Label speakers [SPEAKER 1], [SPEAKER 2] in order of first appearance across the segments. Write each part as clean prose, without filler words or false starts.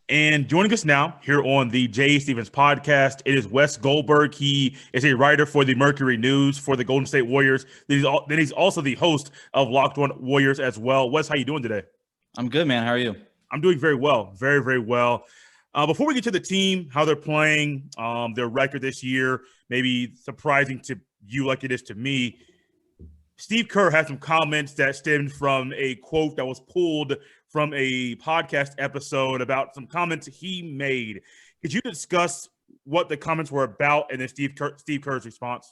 [SPEAKER 1] And joining us now here on the Jay Stevens podcast, it is Wes Goldberg. He is a writer for the Mercury News for the Golden State Warriors. Then he's also the host of Locked On Warriors as well. Wes, how you doing today?
[SPEAKER 2] I'm good, man. How are you?
[SPEAKER 1] I'm doing very well, very, very well. Before we get to the team, how they're playing, their record this year, maybe surprising to you like it is to me. Steve Kerr had some comments that stemmed from a quote that was pulled from a podcast episode about some comments he made. Could you discuss what the comments were about and then Steve Kerr's response?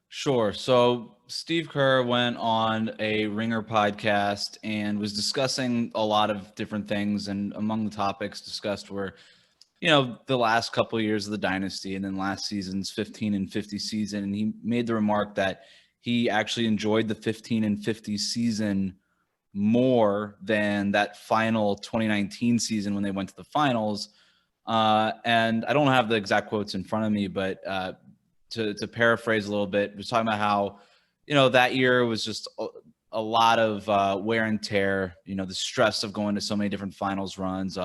[SPEAKER 2] Sure. So Steve Kerr went on a Ringer podcast and was discussing a lot of different things. And among the topics discussed were, the last couple of years of the dynasty and then last season's 15 and 50 season. And he made the remark that he actually enjoyed the 15 and 50 season more than that final 2019 season when they went to the finals. And I don't have the exact quotes in front of me, but to paraphrase a little bit, was talking about how, that year was just a lot of wear and tear, the stress of going to so many different finals runs,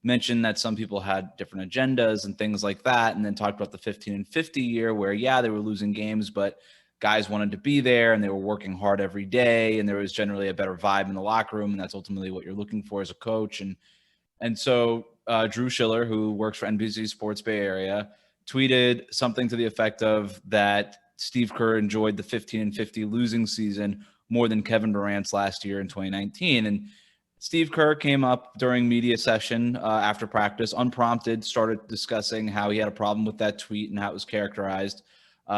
[SPEAKER 2] mentioned that some people had different agendas and things like that. And then talked about the 15 and 50 year where, they were losing games, but guys wanted to be there and they were working hard every day. And there was generally a better vibe in the locker room. And that's ultimately what you're looking for as a coach. And so Drew Schiller, who works for NBC Sports Bay Area, tweeted something to the effect of that Steve Kerr enjoyed the 15 and 50 losing season more than Kevin Durant's last year in 2019. And Steve Kerr came up during media session after practice, unprompted, started discussing how he had a problem with that tweet and how it was characterized,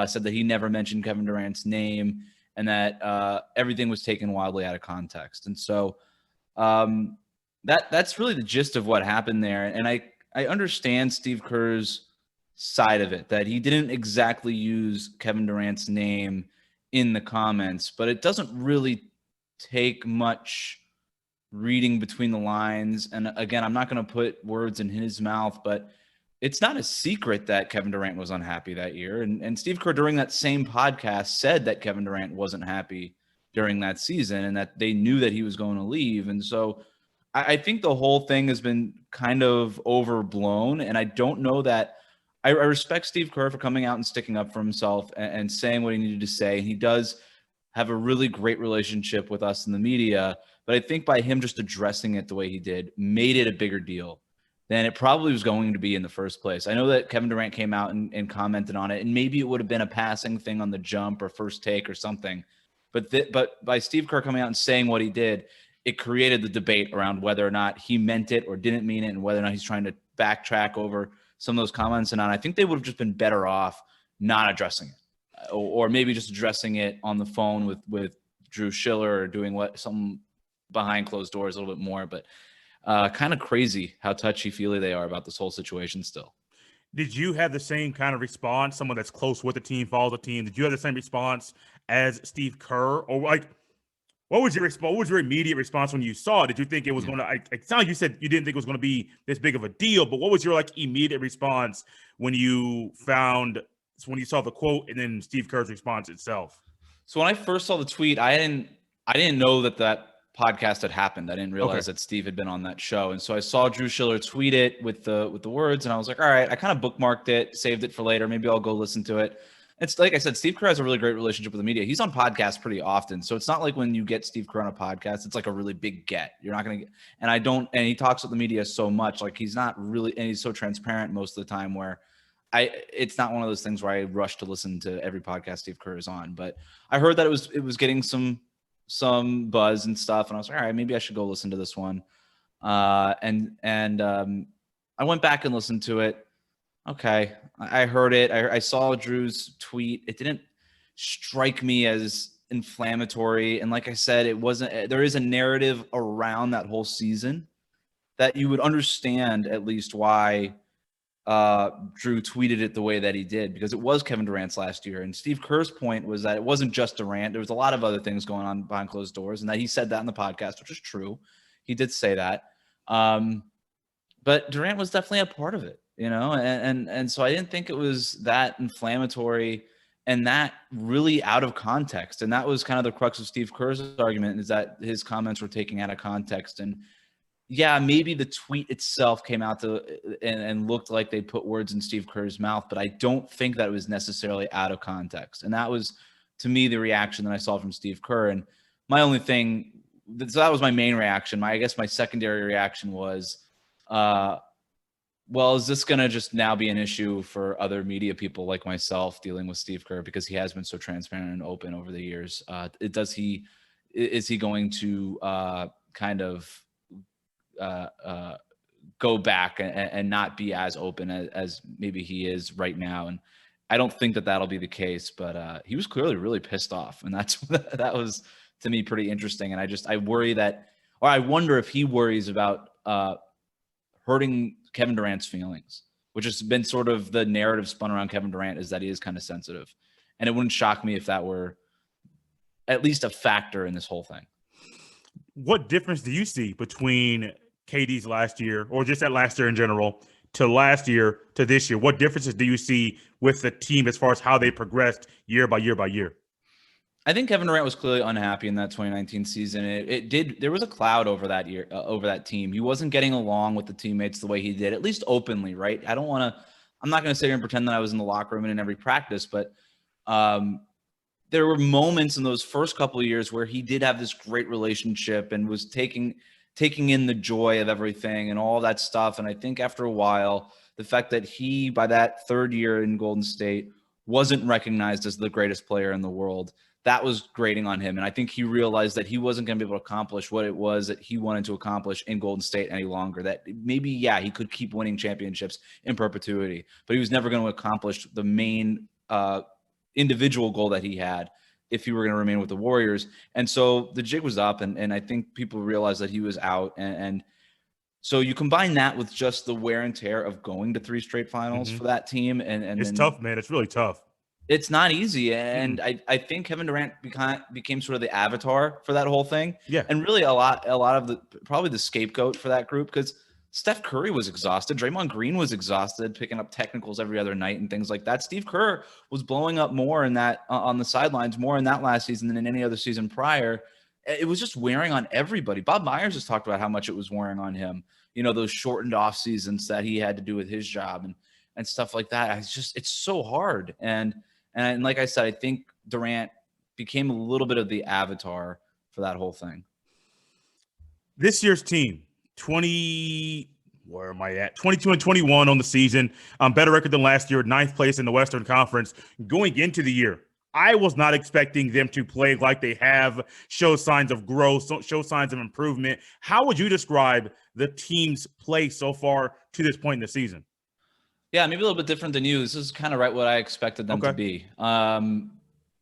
[SPEAKER 2] said that he never mentioned Kevin Durant's name and that everything was taken wildly out of context. And so that's really the gist of what happened there. And I understand Steve Kerr's side of it, that he didn't exactly use Kevin Durant's name in the comments, but it doesn't really take much reading between the lines. And again, I'm not going to put words in his mouth, but it's not a secret that Kevin Durant was unhappy that year. And Steve Kerr during that same podcast said that Kevin Durant wasn't happy during that season and that they knew that he was going to leave. And so I think the whole thing has been kind of overblown. And I don't know that I respect Steve Kerr for coming out and sticking up for himself and saying what he needed to say. He does have a really great relationship with us in the media, but I think by him just addressing it the way he did made it a bigger deal than it probably was going to be in the first place. I know that Kevin Durant came out and commented on it, and maybe it would have been a passing thing on the jump or first take or something. But by Steve Kerr coming out and saying what he did, it created the debate around whether or not he meant it or didn't mean it and whether or not he's trying to backtrack over some of those comments. And I think they would have just been better off not addressing it or maybe just addressing it on the phone with Drew Schiller or doing some behind closed doors a little bit more. But kind of crazy how touchy-feely they are about this whole situation still.
[SPEAKER 1] Did you have the same kind of response? Someone that's close with the team, follows the team. Did you have the same response as Steve Kerr? Or what was your response? What was your immediate response when you saw it? Did you think it was going to? It sounds like you said you didn't think it was going to be this big of a deal, but what was your immediate response when you saw the quote and then Steve Kerr's response itself?
[SPEAKER 2] So when I first saw the tweet, I didn't know that podcast had happened. I didn't realize that Steve had been on that show, and so I saw Drew Schiller tweet it with the words, and I was like, all right, I kind of bookmarked it, saved it for later. Maybe I'll go listen to it. It's like I said, Steve Kerr has a really great relationship with the media. He's on podcasts pretty often. So it's not like when you get Steve Kerr on a podcast, it's like a really big get. You're not going to get, and he talks with the media so much, like he's not really, and he's so transparent most of the time where it's not one of those things where I rush to listen to every podcast Steve Kerr is on. But I heard that it was getting some buzz and stuff. And I was like, all right, maybe I should go listen to this one. And I went back and listened to it. Okay, I heard it. I saw Drew's tweet. It didn't strike me as inflammatory. And like I said, there is a narrative around that whole season that you would understand at least why Drew tweeted it the way that he did, because it was Kevin Durant's last year. And Steve Kerr's point was that it wasn't just Durant. There was a lot of other things going on behind closed doors, and that he said that in the podcast, which is true. He did say that. But Durant was definitely a part of it. And so I didn't think it was that inflammatory and that really out of context. And that was kind of the crux of Steve Kerr's argument, is that his comments were taken out of context. And, yeah, maybe the tweet itself came out and looked like they put words in Steve Kerr's mouth, but I don't think that it was necessarily out of context. And that was, to me, the reaction that I saw from Steve Kerr. And my only thing, so that was my main reaction. I guess my secondary reaction was, well, is this going to just now be an issue for other media people like myself dealing with Steve Kerr, because he has been so transparent and open over the years? Is he going to kind of go back and not be as open as maybe he is right now? And I don't think that that'll be the case, but he was clearly really pissed off, and that was, to me, pretty interesting. And I worry that, or I wonder if he worries about hurting Kevin Durant's feelings, which has been sort of the narrative spun around Kevin Durant, is that he is kind of sensitive. And it wouldn't shock me if that were at least a factor in this whole thing.
[SPEAKER 1] What difference do you see between KD's last year, or just that last year in general, to last year to this year? What differences do you see with the team as far as how they progressed year by year by year?
[SPEAKER 2] I think Kevin Durant was clearly unhappy in that 2019 season. There was a cloud over that year, over that team. He wasn't getting along with the teammates the way he did, at least openly, right? I'm not going to sit here and pretend that I was in the locker room and in every practice, but there were moments in those first couple of years where he did have this great relationship and was taking in the joy of everything and all that stuff. And I think after a while, the fact that he, by that third year in Golden State, wasn't recognized as the greatest player in the world, that was grating on him. And I think he realized that he wasn't going to be able to accomplish what it was that he wanted to accomplish in Golden State any longer. That maybe, yeah, he could keep winning championships in perpetuity, but he was never going to accomplish the main individual goal that he had if he were going to remain with the Warriors. And so the jig was up, and I think people realized that he was out. And so you combine that with just the wear and tear of going to 3 straight finals for that team. And
[SPEAKER 1] it's tough, man. It's really tough.
[SPEAKER 2] It's not easy. And I think Kevin Durant became sort of the avatar for that whole thing.
[SPEAKER 1] Yeah.
[SPEAKER 2] And really a lot of probably the scapegoat for that group, because Steph Curry was exhausted. Draymond Green was exhausted, picking up technicals every other night and things like that. Steve Kerr was blowing up more in that on the sidelines, more in that last season than in any other season prior. It was just wearing on everybody. Bob Myers just talked about how much it was wearing on him. You know, those shortened off seasons that he had to do with his job and stuff like that. It's so hard. And like I said, I think Durant became a little bit of the avatar for that whole thing.
[SPEAKER 1] This year's team, 22 and 21 on the season. Better record than last year, 9th place in the Western Conference. Going into the year, I was not expecting them to play like they have, show signs of growth, show signs of improvement. How would you describe the team's play so far to this point in the season?
[SPEAKER 2] Yeah, maybe a little bit different than you. This is kind of right what I expected them to be,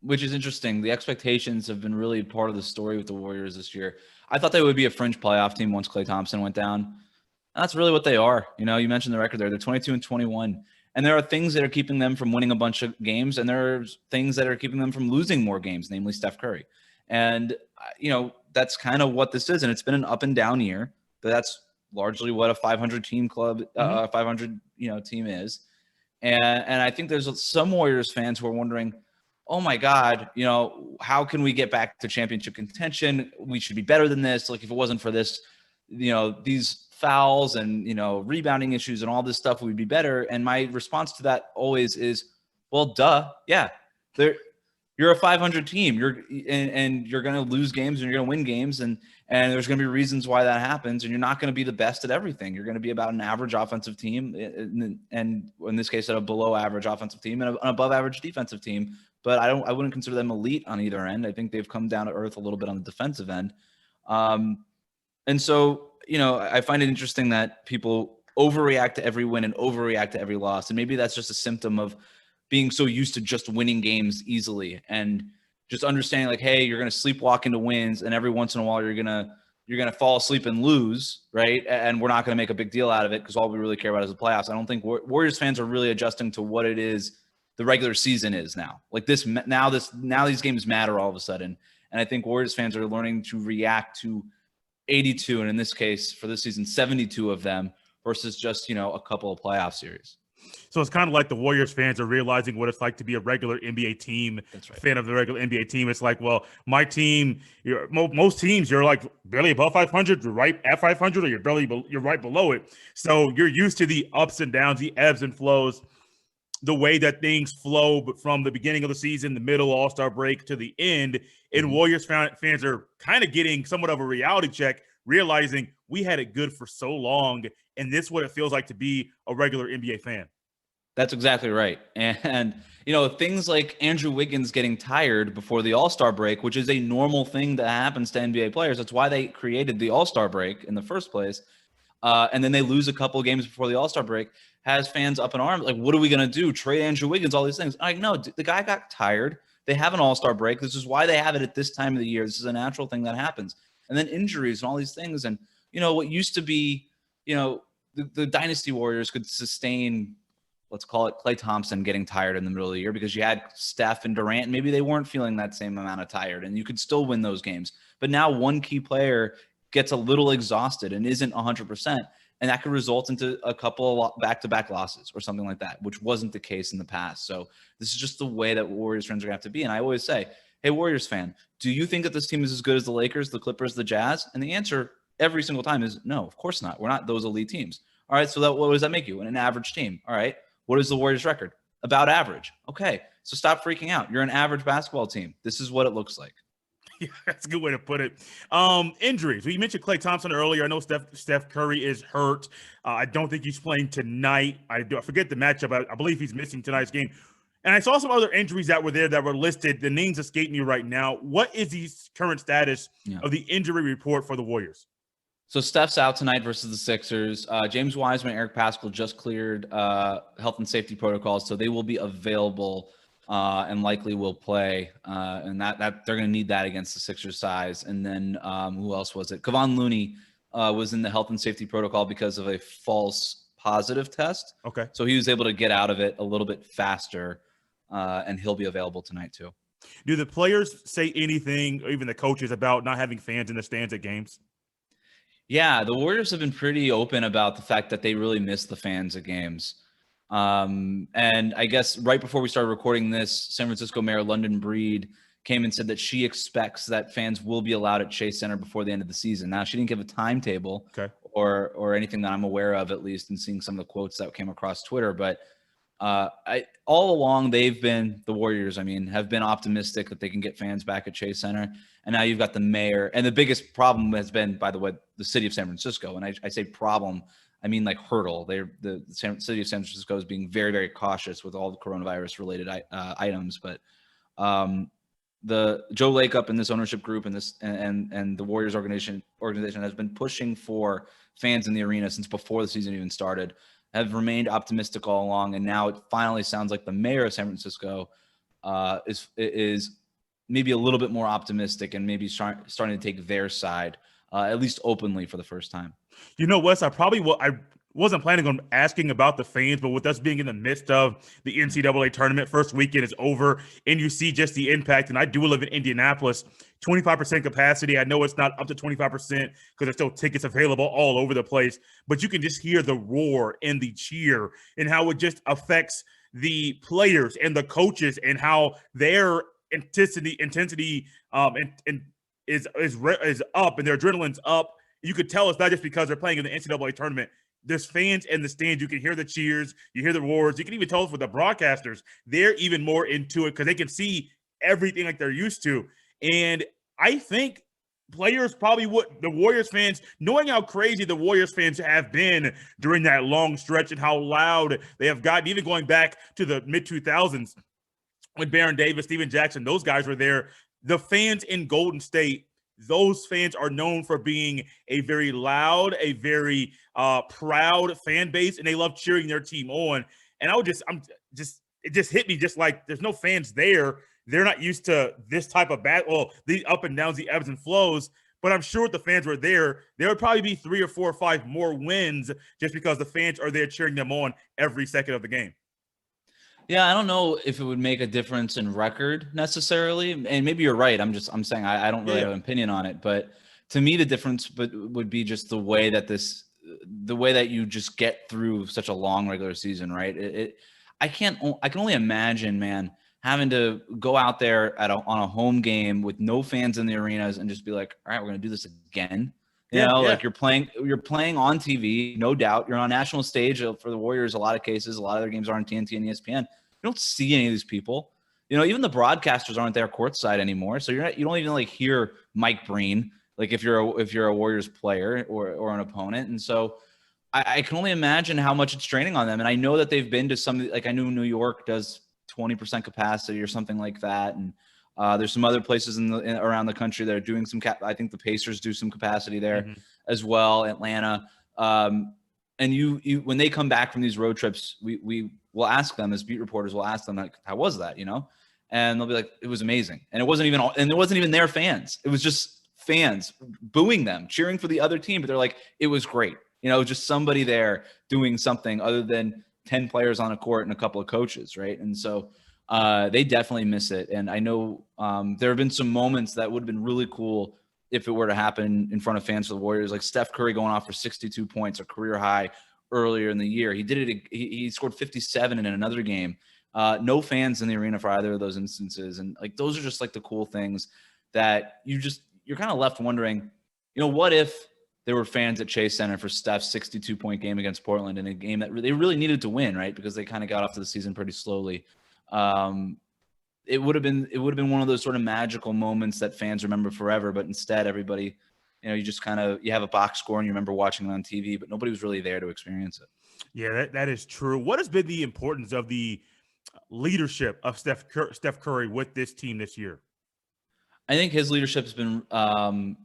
[SPEAKER 2] which is interesting. The expectations have been really part of the story with the Warriors this year. I thought they would be a fringe playoff team once Klay Thompson went down. And that's really what they are. You know, you mentioned the record there. They're 22 and 21. And there are things that are keeping them from winning a bunch of games, and there are things that are keeping them from losing more games, namely Steph Curry. And, you know, that's kind of what this is. And it's been an up and down year, but that's largely what a 500 team club, 500, team is. And I think there's some Warriors fans who are wondering, oh my God, how can we get back to championship contention? We should be better than this. Like, if it wasn't for this, these fouls and, rebounding issues and all this stuff, we'd be better. And my response to that always is, well, duh. Yeah. You're a 500 team. You're going to lose games and you're going to win games. And there's going to be reasons why that happens. And you're not going to be the best at everything. You're going to be about an average offensive team. And in this case, a below average offensive team and an above average defensive team. But I wouldn't consider them elite on either end. I think they've come down to earth a little bit on the defensive end. And so, I find it interesting that people overreact to every win and overreact to every loss. And maybe that's just a symptom of being so used to just winning games easily and just understanding, like, hey, you're going to sleepwalk into wins, and every once in a while you're going to fall asleep and lose, right? And we're not going to make a big deal out of it because all we really care about is the playoffs. I don't think Warriors fans are really adjusting to what it is the regular season is now. Like now these games matter all of a sudden. And I think Warriors fans are learning to react to 82, and in this case for this season, 72 of them versus just, a couple of playoff series.
[SPEAKER 1] So it's kind of like the Warriors fans are realizing what it's like to be a regular NBA team.
[SPEAKER 2] That's right.
[SPEAKER 1] Fan of the regular NBA team. It's like, well, my team, most teams, you're like barely above 500, you're right at 500, or you're right below it. So you're used to the ups and downs, the ebbs and flows, the way that things flow, but from the beginning of the season, the middle, All-Star break to the end. And Warriors fans are kind of getting somewhat of a reality check, realizing we had it good for so long, and this is what it feels like to be a regular NBA fan.
[SPEAKER 2] That's exactly right. And, things like Andrew Wiggins getting tired before the All-Star break, which is a normal thing that happens to NBA players. That's why they created the All-Star break in the first place. And then they lose a couple of games before the All-Star break, has fans up in arms. Like, what are we going to do? Trade Andrew Wiggins, all these things. Like, no, the guy got tired. They have an All-Star break. This is why they have it at this time of the year. This is a natural thing that happens. And then injuries and all these things. And, what used to be, the Dynasty Warriors could sustain, let's call it Klay Thompson getting tired in the middle of the year because you had Steph and Durant. Maybe they weren't feeling that same amount of tired, and you could still win those games. But now one key player gets a little exhausted and isn't 100%, and that could result into a couple of back-to-back losses or something like that, which wasn't the case in the past. So this is just the way that Warriors fans are going to have to be. And I always say, hey, Warriors fan, do you think that this team is as good as the Lakers, the Clippers, the Jazz? And the answer every single time is no, of course not. We're not those elite teams. All right, so what does that make you? An average team. All right, what is the Warriors' record? About average. Okay, so stop freaking out. You're an average basketball team. This is what it looks like.
[SPEAKER 1] Yeah, that's a good way to put it. Injuries. Well, you mentioned Klay Thompson earlier. I know Steph Curry is hurt. I don't think he's playing tonight. I forget the matchup. I believe he's missing tonight's game. And I saw some other injuries that were there that were listed. The names escape me right now. What is the current status of the injury report for the Warriors?
[SPEAKER 2] So Steph's out tonight versus the Sixers. James Wiseman, Eric Paschall just cleared health and safety protocols, so they will be available and likely will play. And that they're going to need that against the Sixers size. And then who else was it? Kevon Looney was in the health and safety protocol because of a false positive test.
[SPEAKER 1] Okay.
[SPEAKER 2] So he was able to get out of it a little bit faster, and he'll be available tonight too.
[SPEAKER 1] Do the players say anything, or even the coaches, about not having fans in the stands at games?
[SPEAKER 2] Yeah, the Warriors have been pretty open about the fact that they really miss the fans at games. And I guess right before we started recording this, San Francisco Mayor London Breed came and said that she expects that fans will be allowed at Chase Center before the end of the season. Now, she didn't give a timetable or anything that I'm aware of, at least in seeing some of the quotes that came across Twitter. But all along, the Warriors, have been optimistic that they can get fans back at Chase Center. And now you've got the mayor. And the biggest problem has been, by the way, the city of San Francisco. And I say problem, I mean like hurdle. The city of San Francisco is being very, very cautious with all the coronavirus-related items. But the Joe Lacob and this ownership group and the Warriors organization has been pushing for fans in the arena since before the season even started, have remained optimistic all along. And now it finally sounds like the mayor of San Francisco is maybe a little bit more optimistic and maybe starting to take their side, at least openly for the first time.
[SPEAKER 1] Wes, I wasn't planning on asking about the fans, but with us being in the midst of the NCAA tournament, first weekend is over, and you see just the impact. And I do live in Indianapolis, 25% capacity. I know it's not up to 25% because there's still tickets available all over the place, but you can just hear the roar and the cheer and how it just affects the players and the coaches and how their intensity is up and their adrenaline's up. You could tell it's not just because they're playing in the NCAA tournament. There's fans in the stands. You can hear the cheers. You hear the roars. You can even tell with the broadcasters, they're even more into it because they can see everything like they're used to. And I think players probably the Warriors fans, knowing how crazy the Warriors fans have been during that long stretch and how loud they have gotten, even going back to the mid-2000s when Baron Davis, Steven Jackson, those guys were there. The fans in Golden State, those fans are known for being a very loud, a very proud fan base, and they love cheering their team on. And it just hit me just like there's no fans there. They're not used to this type of the up and downs, the ebbs and flows. But I'm sure if the fans were there would probably be 3 or 4 or 5 more wins just because the fans are there cheering them on every second of the game.
[SPEAKER 2] Yeah, I don't know if it would make a difference in record necessarily. And maybe you're right. I'm saying I don't really have an opinion on it. But to me, the difference would be just the way that this the way that you just get through such a long regular season, right? I can only imagine, man, having to go out there on a home game with no fans in the arenas and just be like, all right, we're going to do this again. Like you're playing on TV, no doubt. You're on a national stage for the Warriors. A lot of cases, a lot of their games are on TNT and ESPN. You don't see any of these people. Even the broadcasters aren't there courtside anymore. So you don't even like hear Mike Breen, like if you're a Warriors player or an opponent. And so I can only imagine how much it's draining on them. And I know that they've been to some, like I know New York does 20% capacity or something like that. And there's some other places around the country that are doing some I think the Pacers do some capacity there as well, Atlanta. And you when they come back from these road trips, we will ask them as beat reporters, we'll ask them like, how was that, And they'll be like, it was amazing. And it wasn't even their fans. It was just fans booing them, cheering for the other team. But they're like, it was great. Just somebody there doing something other than 10 players on a court and a couple of coaches, right? And so they definitely miss it. And I know there have been some moments that would have been really cool if it were to happen in front of fans for the Warriors, like Steph Curry going off for 62 points, a career high earlier in the year. He did it. He scored 57 in another game. No fans in the arena for either of those instances. And like, those are just like the cool things that you're kind of left wondering, what if there were fans at Chase Center for Steph's 62-point game against Portland in a game that they really needed to win, right? Because they kind of got off to the season pretty slowly. It would have been one of those sort of magical moments that fans remember forever. But instead, everybody, you just you have a box score and you remember watching it on TV, but nobody was really there to experience it.
[SPEAKER 1] Yeah, that is true. What has been the importance of the leadership of Steph Curry with this team this year?
[SPEAKER 2] I think his leadership has been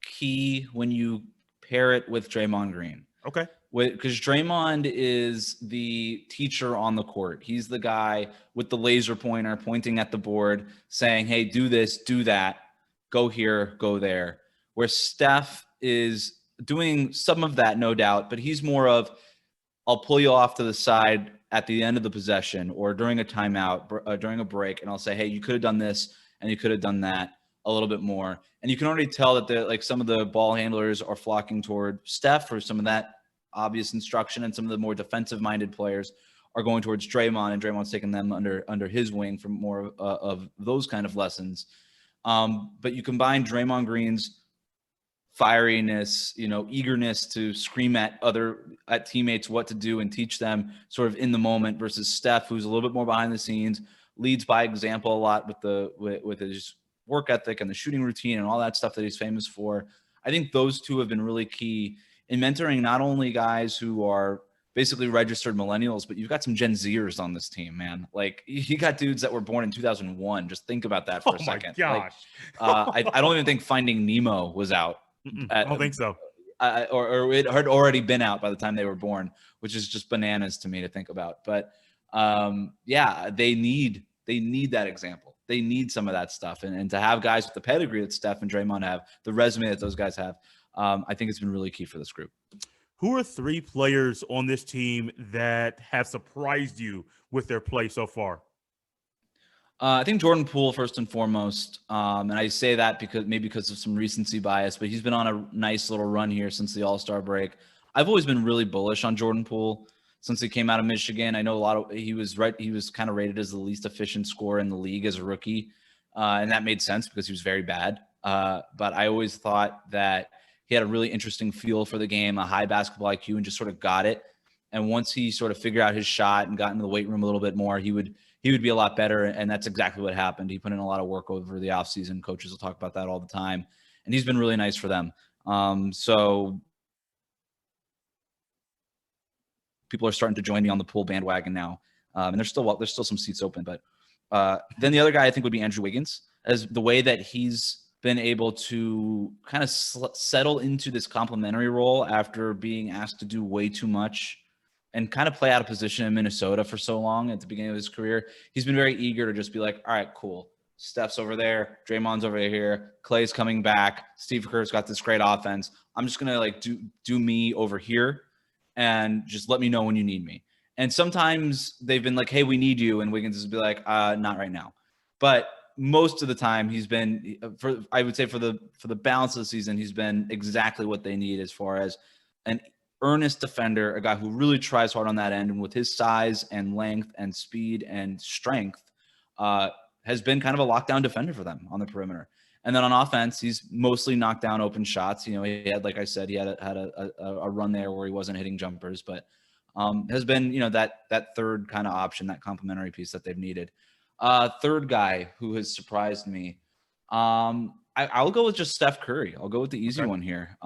[SPEAKER 2] key when you pair it with Draymond Green.
[SPEAKER 1] Okay.
[SPEAKER 2] Because Draymond is the teacher on the court. He's the guy with the laser pointer pointing at the board saying, hey, do this, do that, go here, go there. Where Steph is doing some of that, no doubt, but he's more of, I'll pull you off to the side at the end of the possession or during a timeout, during a break, and I'll say, hey, you could have done this and you could have done that a little bit more. And you can already tell that some of the ball handlers are flocking toward Steph for some of that obvious instruction, and some of the more defensive-minded players are going towards Draymond, and Draymond's taking them under his wing for more of those kind of lessons. But you combine Draymond Green's fieriness, eagerness to scream at teammates what to do and teach them sort of in the moment, versus Steph, who's a little bit more behind the scenes, leads by example a lot with his work ethic and the shooting routine and all that stuff that he's famous for. I think those two have been really key in mentoring not only guys who are basically registered millennials, but you've got some Gen Zers on this team, man. Like, you got dudes that were born in 2001. Just think about that for a second.
[SPEAKER 1] Oh my gosh.
[SPEAKER 2] I don't even think Finding Nemo was out.
[SPEAKER 1] I don't think so.
[SPEAKER 2] Or it had already been out by the time they were born, which is just bananas to me to think about. But they need that example. They need some of that stuff. And to have guys with the pedigree that Steph and Draymond have, the resume that those guys have, I think it's been really key for this group.
[SPEAKER 1] Who are three players on this team that have surprised you with their play so far?
[SPEAKER 2] I think Jordan Poole, first and foremost. And I say that because of some recency bias, but he's been on a nice little run here since the All-Star break. I've always been really bullish on Jordan Poole since he came out of Michigan. I know he was kind of rated as the least efficient scorer in the league as a rookie. And that made sense because he was very bad. But I always thought that he had a really interesting feel for the game, a high basketball IQ, and just sort of got it. And once he sort of figured out his shot and got into the weight room a little bit more, he would be a lot better. And that's exactly what happened. He put in a lot of work over the offseason. Coaches will talk about that all the time. And he's been really nice for them. So people are starting to join me on the Poole bandwagon now. And there's still some seats open. But then the other guy I think would be Andrew Wiggins, as the way that he's been able to kind of settle into this complimentary role after being asked to do way too much and kind of play out of position in Minnesota for so long at the beginning of his career. He's been very eager to just be like, all right, cool. Steph's over there. Draymond's over here. Clay's coming back. Steve Kerr's got this great offense. I'm just going to do me over here and just let me know when you need me. And sometimes they've been like, hey, we need you. And Wiggins will be like, not right now. But most of the time he's been, I would say for the balance of the season, he's been exactly what they need as far as an earnest defender, a guy who really tries hard on that end, and with his size and length and speed and strength, has been kind of a lockdown defender for them on the perimeter. And then on offense, he's mostly knocked down open shots. He had, like I said, he had a run there where he wasn't hitting jumpers, but has been, that third kind of option, that complementary piece that they've needed. Third guy who has surprised me. I'll go with just Steph Curry. I'll go with the easy one here.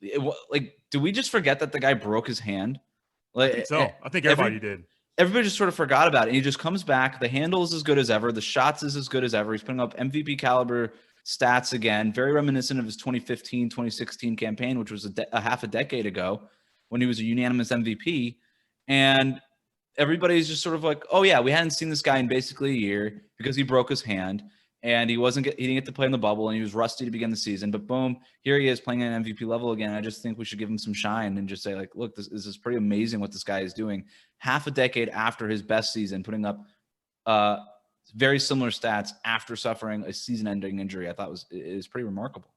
[SPEAKER 2] Do we just forget that the guy broke his hand?
[SPEAKER 1] I think so. I think everybody did.
[SPEAKER 2] Everybody just sort of forgot about it. And he just comes back. The handle is as good as ever. The shots is as good as ever. He's putting up MVP caliber stats again. Very reminiscent of his 2015, 2016 campaign, which was a half a decade ago when he was a unanimous MVP. And everybody's just sort of like, oh yeah, we hadn't seen this guy in basically a year because he broke his hand. And he didn't get to play in the bubble, and he was rusty to begin the season. But boom, here he is playing at an MVP level again. I just think we should give him some shine and just say, like, look, this is pretty amazing what this guy is doing. Half a decade after his best season, putting up very similar stats after suffering a season-ending injury, I thought is pretty remarkable.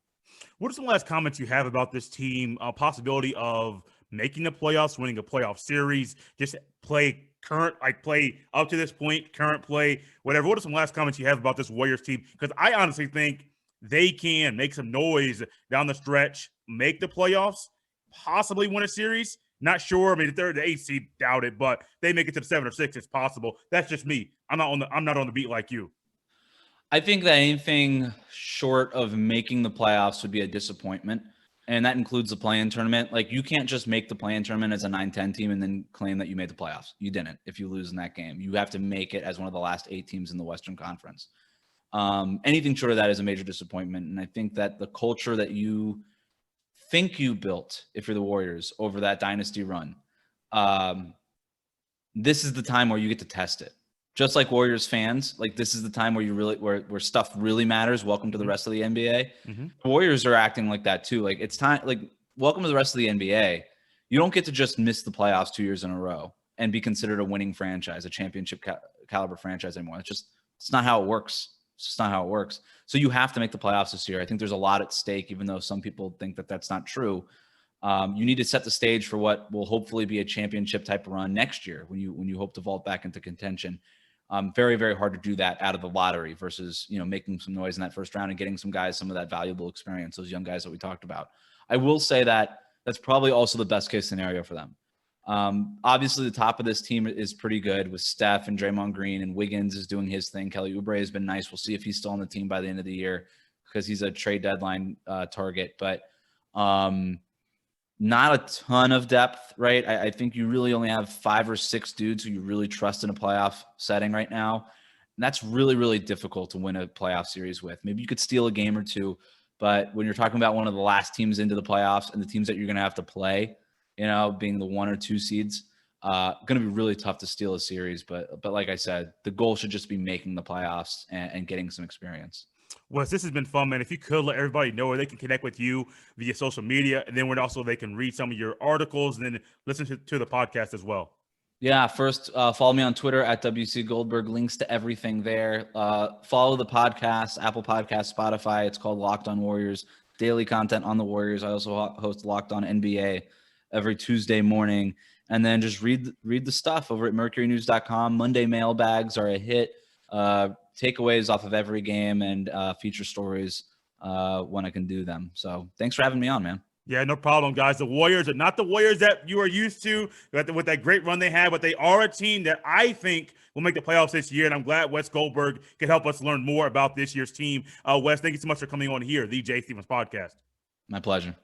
[SPEAKER 1] What are some last comments you have about this team? Possibility of making the playoffs, winning a playoff series, just play up to this point, current play, whatever. What are some last comments you have about this Warriors team? Because I honestly think they can make some noise down the stretch, make the playoffs, possibly win a series. Not sure. I mean, if they're the 8th seed, doubt it, but they make it to the 7 or 6, it's possible. That's just me. I'm not on the beat like you.
[SPEAKER 2] I think that anything short of making the playoffs would be a disappointment. And that includes the play-in tournament. Like, you can't just make the play-in tournament as a 9-10 team and then claim that you made the playoffs. You didn't if you lose in that game. You have to make it as one of the last 8 teams in the Western Conference. Anything short of that is a major disappointment. And I think that the culture that you think you built, if you're the Warriors, over that dynasty run, this is the time where you get to test it. Just like Warriors fans, like, this is the time where you really, where stuff really matters. Welcome to the rest of the NBA. Mm-hmm. The Warriors are acting like that too. Like, it's time, like, welcome to the rest of the NBA. You don't get to just miss the playoffs 2 years in a row and be considered a winning franchise, a championship caliber franchise anymore. It's not how it works. It's just not how it works. So you have to make the playoffs this year. I think there's a lot at stake, even though some people think that that's not true. You need to set the stage for what will hopefully be a championship type of run next year when you hope to vault back into contention. Very, very hard to do that out of the lottery versus, making some noise in that first round and getting some guys some of that valuable experience, those young guys that we talked about. I will say that that's probably also the best case scenario for them. Obviously, the top of this team is pretty good with Steph and Draymond Green, and Wiggins is doing his thing. Kelly Oubre has been nice. We'll see if he's still on the team by the end of the year because he's a trade deadline target. But not a ton of depth, right? I think you really only have 5 or 6 dudes who you really trust in a playoff setting right now. And that's really, really difficult to win a playoff series with. Maybe you could steal a game or two, but when you're talking about one of the last teams into the playoffs and the teams that you're going to have to play, being the 1 or 2 seeds, going to be really tough to steal a series. But like I said, the goal should just be making the playoffs and getting some experience.
[SPEAKER 1] Wes, this has been fun, man. If you could let everybody know where they can connect with you via social media, and then where also they can read some of your articles and then listen to the podcast as well.
[SPEAKER 2] Yeah, first, follow me on Twitter at WC Goldberg. Links to everything there. Follow the podcast, Apple Podcasts, Spotify. It's called Locked On Warriors. Daily content on the Warriors. I also host Locked On NBA every Tuesday morning. And then just read the stuff over at mercurynews.com. Monday mailbags are a hit. Takeaways off of every game and feature stories when I can do them. So thanks for having me on, man.
[SPEAKER 1] Yeah, no problem, guys. The Warriors are not the Warriors that you are used to with that great run they had, but they are a team that I think will make the playoffs this year, and I'm glad Wes Goldberg can help us learn more about this year's team. Wes, thank you so much for coming on here, the Jay Stevens Podcast.
[SPEAKER 2] My pleasure.